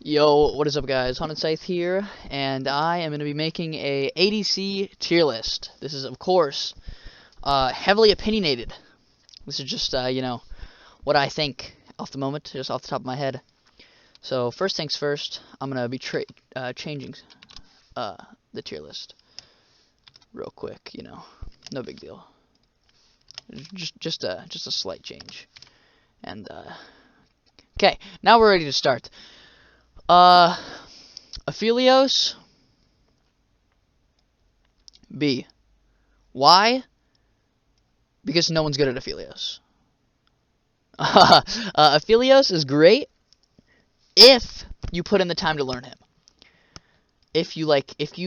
Yo, what is up guys? Haunted Scythe here, and I am going to be making a ADC tier list. This is, of course, heavily opinionated. This is just, what I think off the moment, just off the top of my head. So, first things first, I'm going to be changing the tier list real quick, no big deal. Just a slight change. And, okay, now we're ready to start. Aphelios, B. Why? Because no one's good at Aphelios. Aphelios is great if you put in the time to learn him. If you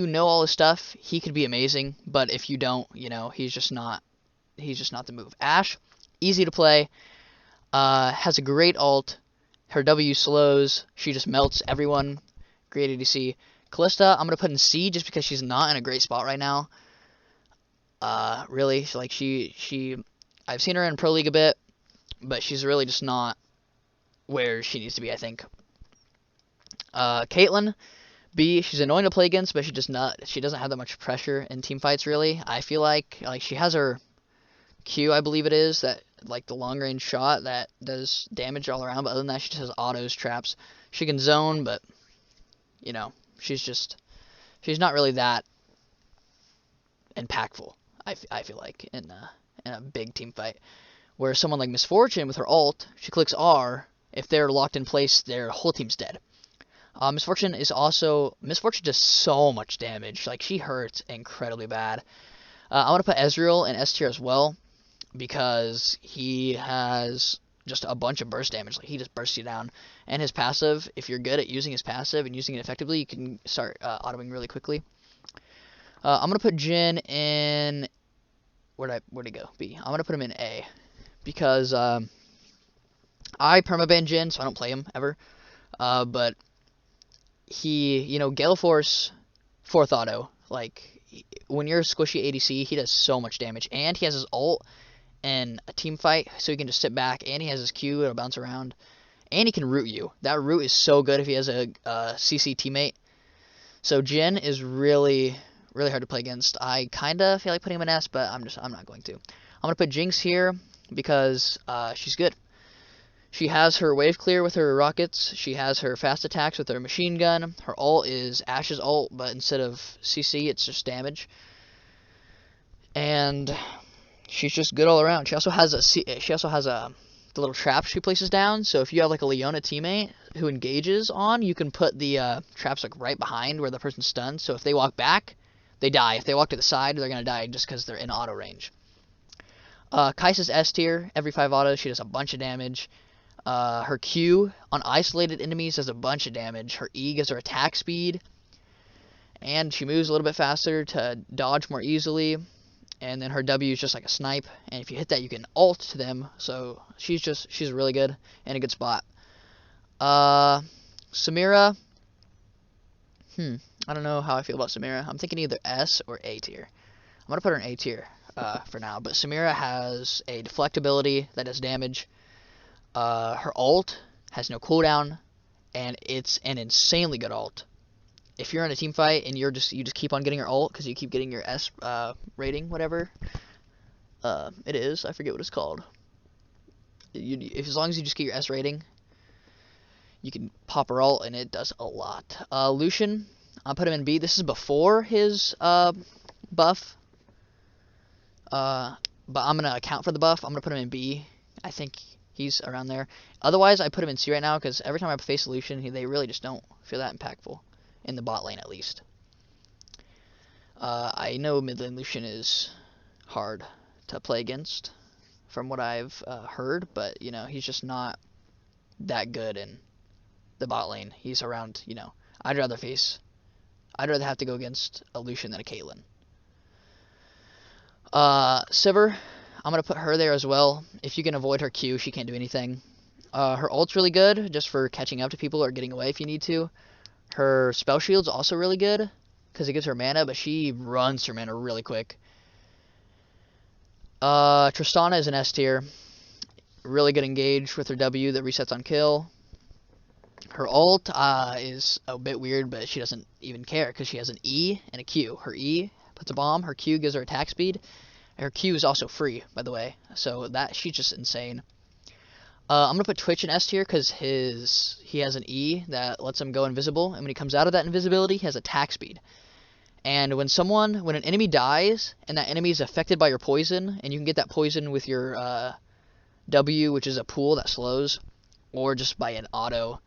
know all his stuff, he could be amazing, but if you don't, he's just not the move. Ashe, easy to play, has a great ult. Her W slows, she just melts everyone. Great ADC. Kalista, I'm gonna put in C just because she's not in a great spot right now. Really, I've seen her in Pro League a bit, but she's really just not where she needs to be, I think. Caitlyn, B, she's annoying to play against, but she doesn't have that much pressure in team fights, really. I feel like she has her Q, I believe it is, that the long range shot that does damage all around, but other than that, she just has autos, traps. She can zone, but she's not really that impactful. I feel like in a big team fight, where someone like Misfortune with her ult, she clicks R. If they're locked in place, their whole team's dead. Misfortune does so much damage. She hurts incredibly bad. I want to put Ezreal in S tier as well, because he has just a bunch of burst damage. He just bursts you down. And his passive, if you're good at using his passive and using it effectively, you can start autoing really quickly. I'm going to put Jhin in... Where'd he go? B. I'm going to put him in A. Because I permaban Jhin, so I don't play him ever. But he, Gale Force, 4th auto. When you're a squishy ADC, he does so much damage. And he has his ult in a team fight, so he can just sit back, and he has his Q, it'll bounce around, and he can root you. That root is so good if he has a CC teammate. So Jhin is really hard to play against. I kinda feel like putting him in S, but I'm not going to. I'm gonna put Jinx here because she's good. She has her wave clear with her rockets. She has her fast attacks with her machine gun. Her ult is Ashe's ult, but instead of CC, it's just damage. And she's just good all around. She also has the little trap she places down. So if you have a Leona teammate who engages on, you can put the traps right behind where the person's stunned. So if they walk back, they die. If they walk to the side, they're gonna die just because they're in auto range. Kai'Sa's S tier. Every 5 autos, she does a bunch of damage. Her Q on isolated enemies does a bunch of damage. Her E gives her attack speed, and she moves a little bit faster to dodge more easily. And then her W is just like a snipe, and if you hit that, you can ult to them. So she's really good in a good spot. Samira. I don't know how I feel about Samira. I'm thinking either S or A tier. I'm gonna put her in A tier for now. But Samira has a deflect ability that does damage. Her ult has no cooldown, and it's an insanely good ult. If you're in a team fight and you just keep on getting your ult because you keep getting your S rating, whatever it is, I forget what it's called. As long as you just get your S rating, you can pop her ult and it does a lot. Lucian, I'll put him in B. This is before his buff, but I'm gonna account for the buff. I'm gonna put him in B. I think he's around there. Otherwise, I put him in C right now because every time I face Lucian, they really just don't feel that impactful. In the bot lane, at least. I know mid lane Lucian is hard to play against, from what I've heard, but, he's just not that good in the bot lane. He's around, I'd rather have to go against a Lucian than a Caitlyn. Sivir, I'm going to put her there as well. If you can avoid her Q, she can't do anything. Her ult's really good, just for catching up to people or getting away if you need to. Her spell shield's also really good because it gives her mana, but she runs her mana really quick. Tristana is an S tier. Really good engage with her W that resets on kill. Her ult is a bit weird, but she doesn't even care because she has an E and a Q. Her E puts a bomb, her Q gives her attack speed. Her Q is also free, by the way, so that she's just insane. I'm gonna put Twitch in S tier because he has an E that lets him go invisible, and when he comes out of that invisibility, he has attack speed. And when an enemy dies and that enemy is affected by your poison, and you can get that poison with your W, which is a pool that slows, or just by an auto.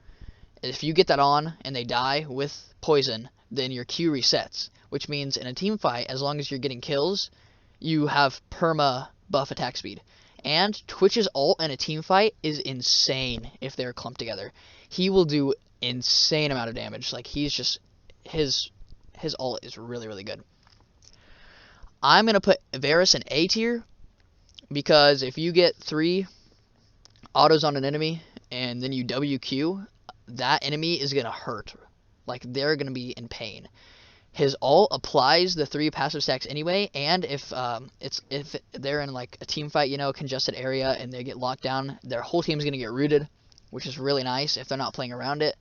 If you get that on and they die with poison, then your Q resets, which means in a team fight, as long as you're getting kills, you have perma buff attack speed. And Twitch's ult in a team fight is insane if they're clumped together. He will do insane amount of damage. Like, he's just, his ult is really, really good. I'm going to put Varus in A tier because if you get 3 autos on an enemy and then you WQ, that enemy is going to hurt. Like, they're going to be in pain. His ult applies the 3 passive stacks anyway, and if they're in like a team fight, you know, congested area, and they get locked down, their whole team's gonna get rooted, which is really nice if they're not playing around it.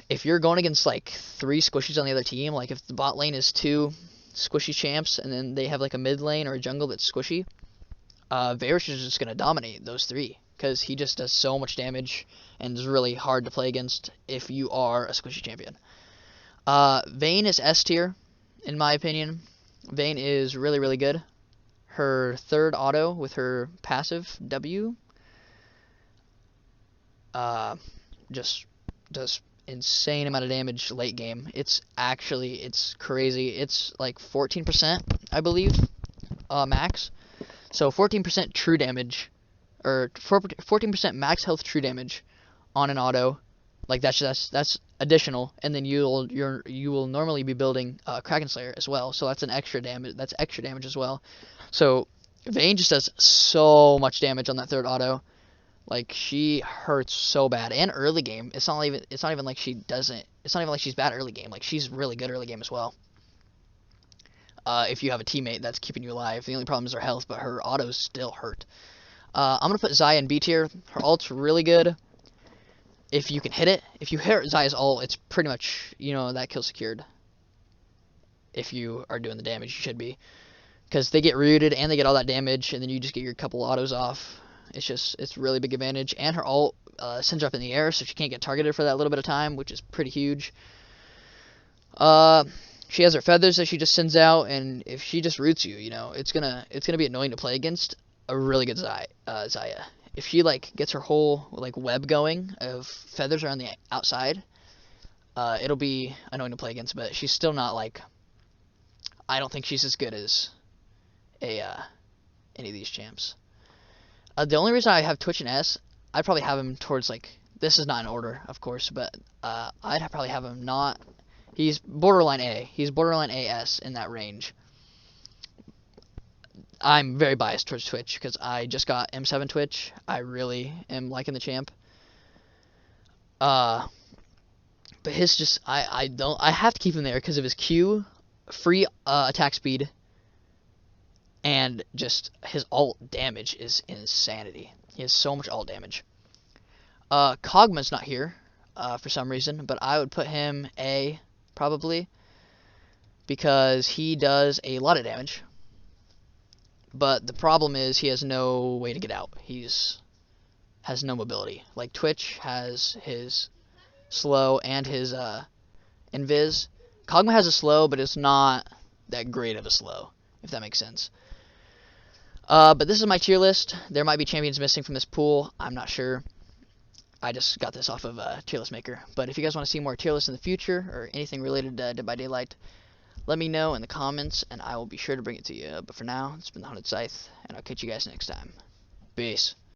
If you're going against like 3 squishies on the other team, like if the bot lane is 2 squishy champs, and then they have like a mid lane or a jungle that's squishy, Varus is just gonna dominate those 3 because he just does so much damage and is really hard to play against if you are a squishy champion. Vayne is S tier, in my opinion. Vayne is really, really good. Her 3rd auto with her passive W just does insane amount of damage late game. It's crazy. It's like 14%, I believe, max. So 14% true damage, or 14% max health true damage on an auto. Like that's additional, and then you will normally be building Kraken Slayer as well, so that's extra damage as well. So Vayne just does so much damage on that 3rd auto. Like, she hurts so bad. And early game, it's not even like it's not even like she's bad early game. Like, she's really good early game as well. If you have a teammate that's keeping you alive, the only problem is her health, but her autos still hurt. I'm gonna put Xayah in B tier. Her ult's really good. If you can hit it, if you hit Xayah's ult, it's pretty much, you know, that kill secured. If you are doing the damage, you should be. Because they get rooted and they get all that damage, and then you just get your couple autos off. It's really big advantage. And her ult sends her up in the air, so she can't get targeted for that little bit of time, which is pretty huge. She has her feathers that she just sends out, and if she just roots you, you know, it's gonna be annoying to play against a really good Xayah. If she like gets her whole like web going of feathers around the outside, it'll be annoying to play against. But she's still not like, I don't think she's as good as any of these champs. The only reason I have Twitch and S, I'd probably have him towards like, this is not in order, of course, but I'd probably have him not. He's borderline A. He's borderline AS in that range. I'm very biased towards Twitch because I just got M7 Twitch. I really am liking the champ. But his just, I have to keep him there because of his Q, free attack speed, and just his ult damage is insanity. He has so much ult damage. Kog'Maw's not here for some reason, but I would put him A probably because he does a lot of damage. But the problem is he has no way to get out. Has no mobility. Like Twitch has his slow and his invis. Kog'Maw has a slow, but it's not that great of a slow, if that makes sense. But this is my tier list. There might be champions missing from this pool. I'm not sure. I just got this off of Tier List Maker. But if you guys want to see more tier lists in the future or anything related to Dead by Daylight, let me know in the comments, and I will be sure to bring it to you. But for now, it's been the Haunted Scythe, and I'll catch you guys next time. Peace.